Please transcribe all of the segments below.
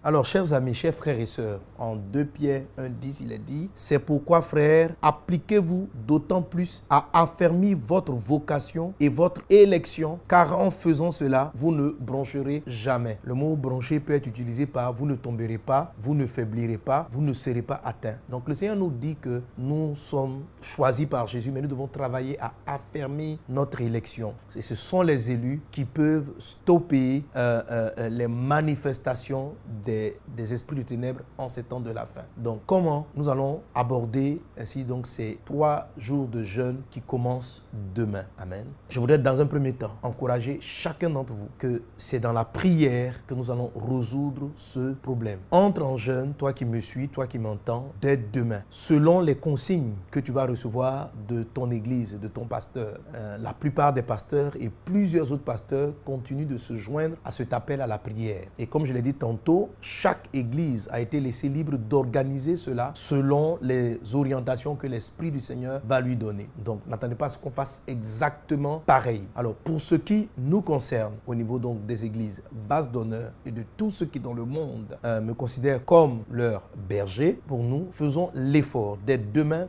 Alors, chers amis, chers frères et sœurs, en 2 Pierre 1,10, il est dit « C'est pourquoi, frères, appliquez-vous d'autant plus à affermir votre vocation et votre élection, car en faisant cela, vous ne broncherez jamais. » Le mot « broncher » peut être utilisé par « vous ne tomberez pas, vous ne faiblirez pas, vous ne serez pas atteint ». Donc, le Seigneur nous dit que nous sommes choisis par Jésus, mais nous devons travailler à affermir notre élection. Et ce sont les élus qui peuvent stopper les manifestations des esprits de ténèbres en ces temps de la fin. Donc, comment nous allons aborder ainsi donc ces 3 jours de jeûne qui commencent demain. Amen. Je voudrais dans un premier temps encourager chacun d'entre vous que c'est dans la prière que nous allons résoudre ce problème. Entre en jeûne, toi qui me suis, toi qui m'entends, dès demain, selon les consignes que tu vas recevoir de ton église, de ton pasteur. La plupart des pasteurs et plusieurs autres pasteurs continuent de se joindre à cet appel à la prière. Et comme je l'ai dit tantôt, chaque église a été laissée libre d'organiser cela selon les orientations que l'Esprit du Seigneur va lui donner. Donc, n'attendez pas à ce qu'on fasse exactement pareil. Alors, pour ce qui nous concerne, au niveau donc des églises bases d'honneur et de tous ceux qui dans le monde me considèrent comme leur berger, pour nous, faisons l'effort dès demain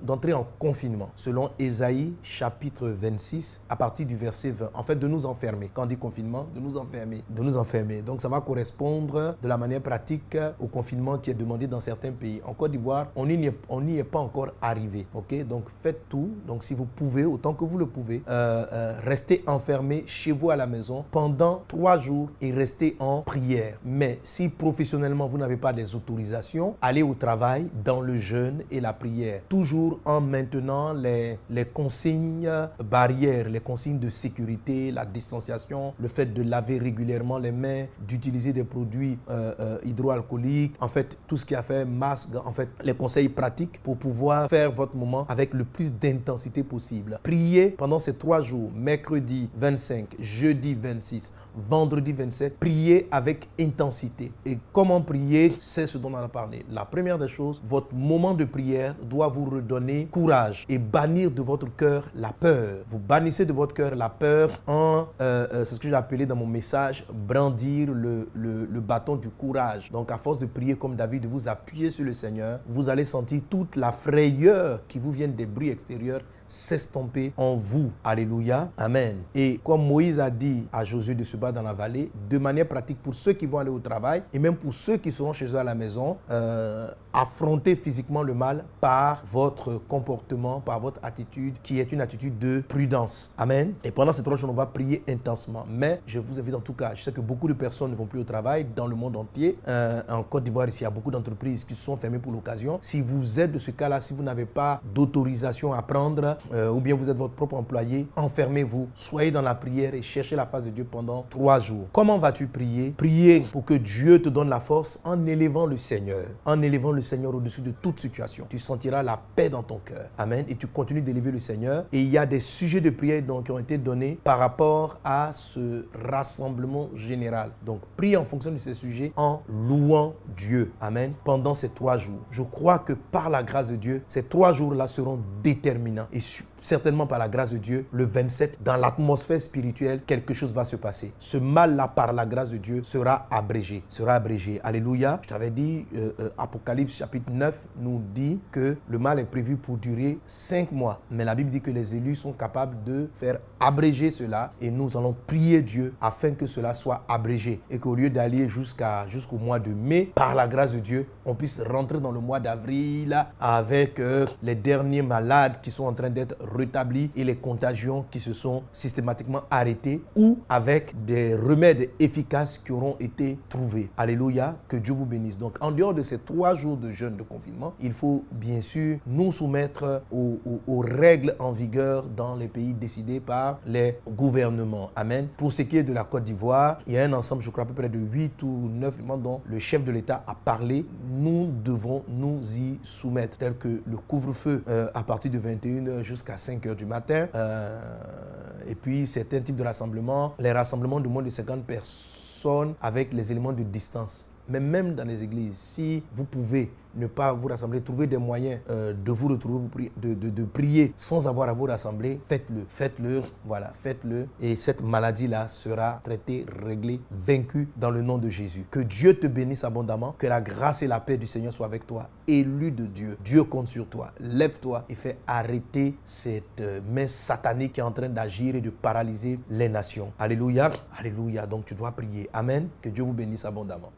d'entrer en confinement. Selon Ésaïe, chapitre 26, à partir du verset 20. En fait, de nous enfermer. Quand on dit confinement, de nous enfermer. De nous enfermer. Donc, ça va correspondre de la manière pratique au confinement qui est demandé dans certains pays. En Côte d'Ivoire, on n'y est pas encore arrivé. Ok? Donc, faites tout. Donc, si vous pouvez, autant que vous le pouvez, restez enfermés chez vous à la maison pendant 3 jours et restez en prière. Mais si professionnellement, vous n'avez pas des autorisations, allez au travail dans le jeûne et la prière. Toujours en maintenant les consignes barrières, les consignes de sécurité, la distanciation, le fait de laver régulièrement les mains, d'utiliser des produits hydroalcooliques, en fait, tout ce qui a fait masque, en fait, les conseils pratiques pour pouvoir faire votre moment avec le plus d'intensité possible. Priez pendant ces 3 jours, mercredi 25, jeudi 26, vendredi 27, priez avec intensité. Et comment prier, c'est ce dont on a parlé. La première des choses, votre moment de prière doit vous redonner courage et bannir de votre cœur la peur. Vous bannissez de votre cœur la peur en, c'est ce que j'ai appelé dans mon message, brandir le bâton du courage. Donc à force de prier comme David, de vous appuyer sur le Seigneur, vous allez sentir toute la frayeur qui vous vient des bruits extérieurs s'estomper en vous. Alléluia. Amen. Et comme Moïse a dit à Josué de se battre dans la vallée, de manière pratique pour ceux qui vont aller au travail et même pour ceux qui seront chez eux à la maison, affrontez physiquement le mal par votre comportement, par votre attitude qui est une attitude de prudence. Amen. Et pendant ces 3 jours, on va prier intensement. Mais je vous invite en tout cas, je sais que beaucoup de personnes ne vont plus au travail dans le monde entier. En Côte d'Ivoire, ici, il y a beaucoup d'entreprises qui se sont fermées pour l'occasion. Si vous êtes de ce cas-là, si vous n'avez pas d'autorisation à prendre, ou bien vous êtes votre propre employé, enfermez-vous, soyez dans la prière et cherchez la face de Dieu pendant 3 jours. Comment vas-tu prier? Prier pour que Dieu te donne la force en élevant le Seigneur. En élevant le Seigneur au-dessus de toute situation. Tu sentiras la paix dans ton cœur. Amen. Et tu continues d'élever le Seigneur. Et il y a des sujets de prière donc, qui ont été donnés par rapport à ce rassemblement général. Donc, prie en fonction de ces sujets en louant Dieu. Amen. Pendant ces 3 jours. Je crois que par la grâce de Dieu, ces 3 jours-là seront déterminants. Et certainement par la grâce de Dieu, le 27, dans l'atmosphère spirituelle, quelque chose va se passer. Ce mal-là, par la grâce de Dieu, sera abrégé. Sera abrégé. Alléluia. Je t'avais dit, Apocalypse chapitre 9 nous dit que le mal est prévu pour durer 5 mois. Mais la Bible dit que les élus sont capables de faire abréger cela et nous allons prier Dieu afin que cela soit abrégé et qu'au lieu d'aller jusqu'au mois de mai, par la grâce de Dieu, on puisse rentrer dans le mois d'avril avec les derniers malades qui sont en train d'être rétablis et les contagions qui se sont systématiquement arrêtées ou avec des remèdes efficaces qui auront été trouvés. Alléluia, que Dieu vous bénisse. Donc en dehors de ces 3 jours de jeûne de confinement, il faut bien sûr nous soumettre aux règles en vigueur dans les pays décidés par les gouvernements. Amen. Pour ce qui est de la Côte d'Ivoire, il y a un ensemble, je crois à peu près de 8 ou 9 éléments dont le chef de l'État a parlé. Nous devons nous y soumettre, tel que le couvre-feu à partir de 21h jusqu'à 5h du matin. Et puis certains types de rassemblements, les rassemblements de moins de 50 personnes avec les éléments de distance. Mais même dans les églises, si vous pouvez ne pas vous rassembler, trouver des moyens de vous retrouver, de prier sans avoir à vous rassembler, faites-le, voilà, faites-le. Et cette maladie-là sera traitée, réglée, vaincue dans le nom de Jésus. Que Dieu te bénisse abondamment, que la grâce et la paix du Seigneur soient avec toi. Élu de Dieu, Dieu compte sur toi. Lève-toi et fais arrêter cette main satanique qui est en train d'agir et de paralyser les nations. Alléluia, alléluia. Donc tu dois prier. Amen. Que Dieu vous bénisse abondamment.